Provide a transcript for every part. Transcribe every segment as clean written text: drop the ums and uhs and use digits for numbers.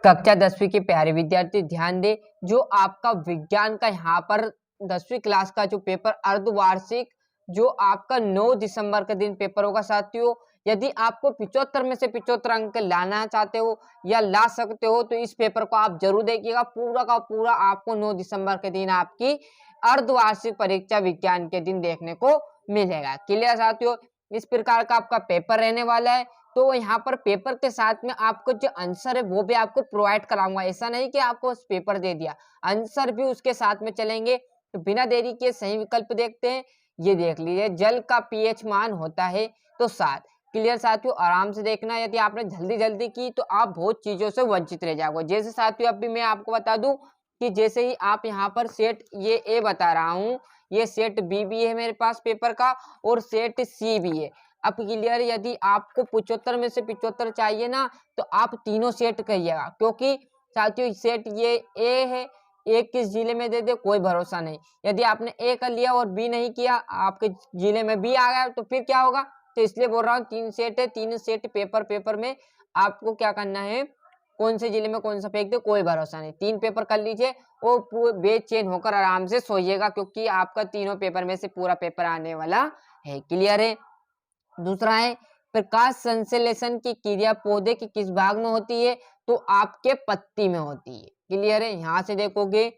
कक्षा 10वीं के प्यारे विद्यार्थी ध्यान दें। जो आपका विज्ञान का यहाँ पर 10वीं क्लास का जो पेपर अर्धवार्षिक जो आपका 9 दिसंबर के दिन पेपर होगा साथियों, यदि आपको 75 में से 75 अंक लाना चाहते हो या ला सकते हो तो इस पेपर को आप जरूर देखिएगा। पूरा का पूरा आपको 9 दिसंबर के दिन आपकी अर्धवार्षिक परीक्षा विज्ञान के दिन देखने को मिलेगा। क्लियर साथियों, इस प्रकार का आपका पेपर रहने वाला है। तो यहाँ पर पेपर के साथ में आपको जो आंसर है वो भी आपको प्रोवाइड कराऊंगा। ऐसा नहीं कि आपको उस पेपर दे दिया, आंसर भी उसके साथ में चलेंगे। तो बिना देरी के सही विकल्प देखते हैं। ये देख लीजिए, जल का पीएच मान होता है तो 7। क्लियर साथियों, आराम से देखना। यदि आपने जल्दी जल्दी की तो आप बहुत चीजों से वंचित रह जाओगे। जैसे साथियों अभी मैं आपको बता दूं कि जैसे ही आप यहाँ पर सेट ये ए बता रहा हूँ, ये सेट बी भी है मेरे पास पेपर का और सेट सी भी है। अब क्लियर, यदि आपको 75 में से 75 चाहिए ना तो आप तीनों सेट करिएगा, क्योंकि साथियों सेट ये ए है, ए किस जिले में दे दे कोई भरोसा नहीं। यदि आपने ए कर लिया और बी नहीं किया, आपके जिले में बी आ गया तो फिर क्या होगा। तो इसलिए बोल रहा हूँ 3 सेट है, 3 सेट पेपर में आपको क्या करना है, कौन से जिले में कौन सा फेंक दे कोई भरोसा नहीं। 3 पेपर कर लीजिए और बेचैन होकर आराम से सोइएगा, क्योंकि आपका तीनों पेपर में से पूरा पेपर आने वाला है। क्लियर है। दूसरा है, प्रकाश संश्लेषण की क्रिया पौधे के किस भाग में होती है, तो आपके पत्ती में होती है। क्लियर है। यहाँ से देखोगे,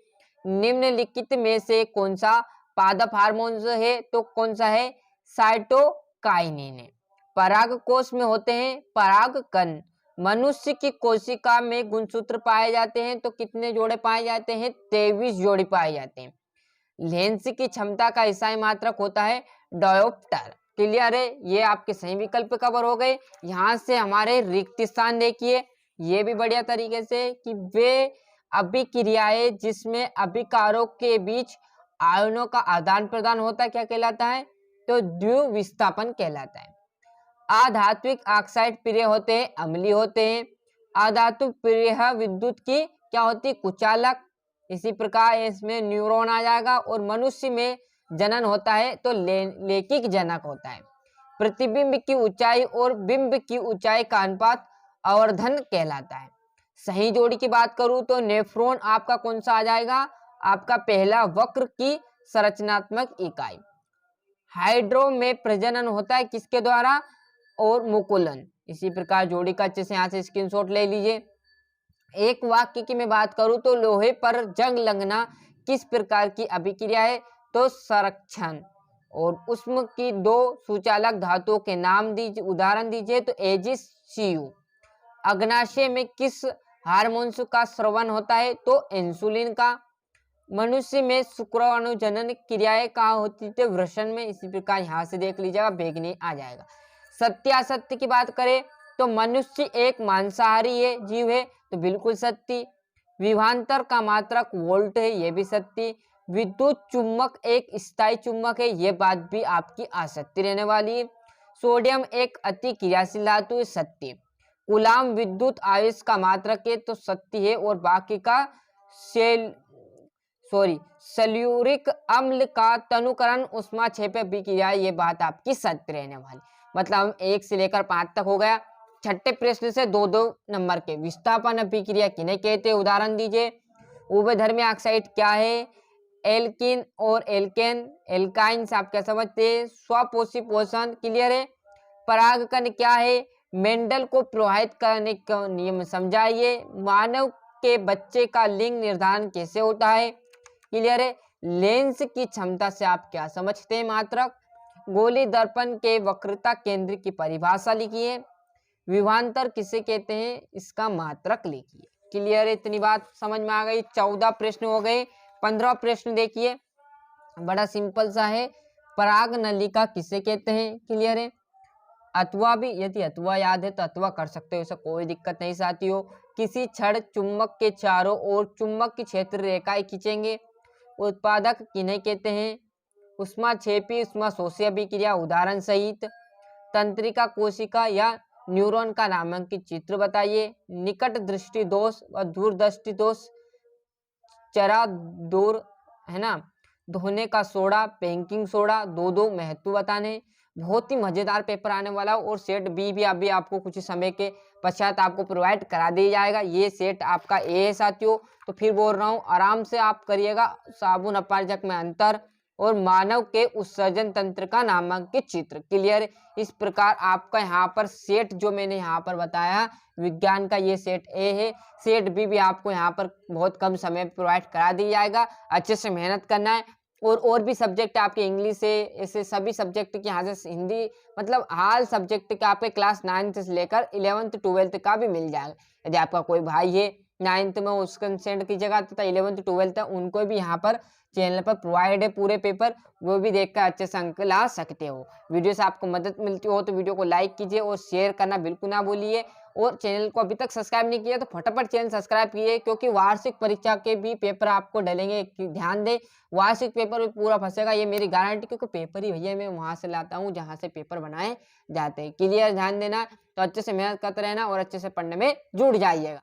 निम्नलिखित में से कौन सा पादप हार्मोन है, तो कौन सा है, साइटोकाइनिन है। पराग कोश में होते हैं पराग कण। मनुष्य की कोशिका में गुणसूत्र पाए जाते हैं तो कितने जोड़े पाए जाते हैं, 23 जोड़ी पाए जाते हैं। लेंस की क्षमता का ईसाई मात्रक होता है डायोप्टर। क्लियर है। ये आपके सही विकल्प कवर हो गए। यहाँ से हमारे रिक्त स्थान देखिए, ये भी बढ़िया तरीके से कि वे अभिक्रियाएं जिसमें अभिकारों के बीच आयनों का आदान प्रदान होता है क्या कहलाता है, तो द्विविस्थापन कहलाता है। अधात्विक ऑक्साइड प्रिय होते हैं, अम्लीय होते हैं। अधातु प्रिय विद्युत की क्या होती है, कुचालक। इसी प्रकार इसमें न्यूरॉन आ जाएगा। और मनुष्य में जनन होता है तो लेकिक जनक होता है। प्रतिबिंब की ऊंचाई और बिंब की ऊंचाई का अनुपात आवर्धन कहलाता है। सही जोड़ी की बात करूं तो नेफ्रॉन आपका कौन सा आ जाएगा, आपका पहला वक्र की संरचनात्मक इकाई। हाइड्रो में प्रजनन होता है किसके द्वारा, और मुकुलन। इसी प्रकार जोड़ी का अच्छे से यहाँ से स्क्रीनशॉट ले लीजिए। एक वाक्य की मैं बात करूं तो लोहे पर जंग लगना किस प्रकार की अभिक्रिया है, तो संरक्षण। और उष्म की 2 सुचालक धातुओं के नाम दीजिए, उदाहरण दीजिए, तो एजिस सीयू। अग्नाशय में किस हार्मोन का स्रवण होता है, तो इंसुलिन का। मनुष्य में शुक्राणु जनन क्रियाएं कहाँ होती थी, वृषण में। इसी प्रकार यहाँ से देख लीजिएगा, बेगनी आ जाएगा। सत्यासत्य की बात करें तो मनुष्य एक मांसाहारी है जीव है, तो बिल्कुल सत्य। विभवांतर का मात्रक वोल्ट है, ये भी सत्य। विद्युत चुम्बक एक स्थायी चुम्बक है, ये बात भी आपकी आसक्ति रहने वाली है। सोडियम एक अति क्रियाशील धातु है, सत्य। कूलाम विद्युत आवेश का मात्रक है, तो सत्य है। और बाकी का सल्फ्यूरिक अम्ल का तनुकरण उष्माक्षेपी अभिक्रिया, ये बात आपकी सत्य रहने वाली। मतलब 1 से लेकर 5 तक हो गया। छठे प्रश्न से 2-2 नंबर के विस्थापन अभिक्रिया किन्हें कहते हैं, उदाहरण दीजिए। उभयधर्मी ऑक्साइड क्या है, एल्किन और एल्केन। एल्काइन से आप क्या समझते हैं, स्वपोषी पोषण। क्लियर है। परागकण क्या है, मेंडल को प्रभावित करने का नियम समझाइए। मानव के बच्चे का लिंग निर्धारण कैसे होता है, क्लियर है। लेंस की क्षमता से आप क्या समझते हैं, मात्रक। गोली दर्पण के वक्रता केंद्र की परिभाषा लिखिए। विभवांतर किसे कहते हैं, इसका मात्रक लिखिए। क्लियर है, इतनी बात समझ में आ गई। 14 प्रश्न हो गए। 15 प्रश्न देखिए, बड़ा सिंपल सा है। पराग नलिका किसे कहते हैं, क्लियर है। अथवा भी, यदि अथवा याद है तो अथवा कर सकते हो, ऐसा कोई दिक्कत नहीं साथियों। किसी क्षण चुंबक के चारों ओर चुंबक की क्षेत्र रेखाएं खींचेंगे। उत्पादक किन्हें कहते हैं, उष्माक्षेपी उष्माशोषी अभिक्रिया, उदाहरण सहित। तंत्रिका कोशिका या न्यूरॉन का नामांकित चित्र बताइए। निकट दृष्टि दोष व दूर दृष्टि दोष, चरा दूर है ना, धोने का सोडा, बेकिंग सोडा, 2 महत्व बताने। बहुत ही मजेदार पेपर आने वाला है और सेट बी भी अभी आपको कुछ समय के पश्चात आपको प्रोवाइड करा दिया जाएगा। ये सेट आपका ए है साथियों। तो फिर बोल रहा हूँ, आराम से आप करिएगा। साबुन अपारजक में अंतर और मानव के उत्सर्जन तंत्र का नामांकित चित्र क्लियर। इस प्रकार आपका यहाँ पर सेट जो मैंने यहाँ पर बताया विज्ञान का, ये सेट ए है। सेट बी भी आपको यहाँ पर बहुत कम समय प्रोवाइड करा दिया जाएगा। अच्छे से मेहनत करना है। और भी सब्जेक्ट आपके इंग्लिश है, ऐसे सभी सब्जेक्ट के यहाँ से हिंदी, मतलब हाल सब्जेक्ट के आपके क्लास 9th से लेकर 11th 12th का भी मिल जाएगा। यदि आपका कोई भाई है 9th में, उसको सेंड कीजिएगा तथा 11th 12th उनको भी यहाँ पर चैनल पर प्रोवाइड है पूरे पेपर, वो भी देखकर अच्छे से अंक ला सकते हो। वीडियो से आपको मदद मिलती हो तो वीडियो को लाइक कीजिए और शेयर करना बिल्कुल ना भूलिए। और चैनल को अभी तक सब्सक्राइब नहीं किया तो फटाफट चैनल सब्सक्राइब कीजिए, क्योंकि वार्षिक परीक्षा के भी पेपर आपको डलेंगे। ध्यान दें, वार्षिक पेपर भी पूरा फंसेगा, ये मेरी गारंटी, क्योंकि पेपर ही भैया मैं वहां से लाता हूँ जहां से पेपर बनाए जाते हैं। क्लियर, ध्यान देना। तो अच्छे से मेहनत करते रहना और अच्छे से पढ़ने में जुट जाइएगा।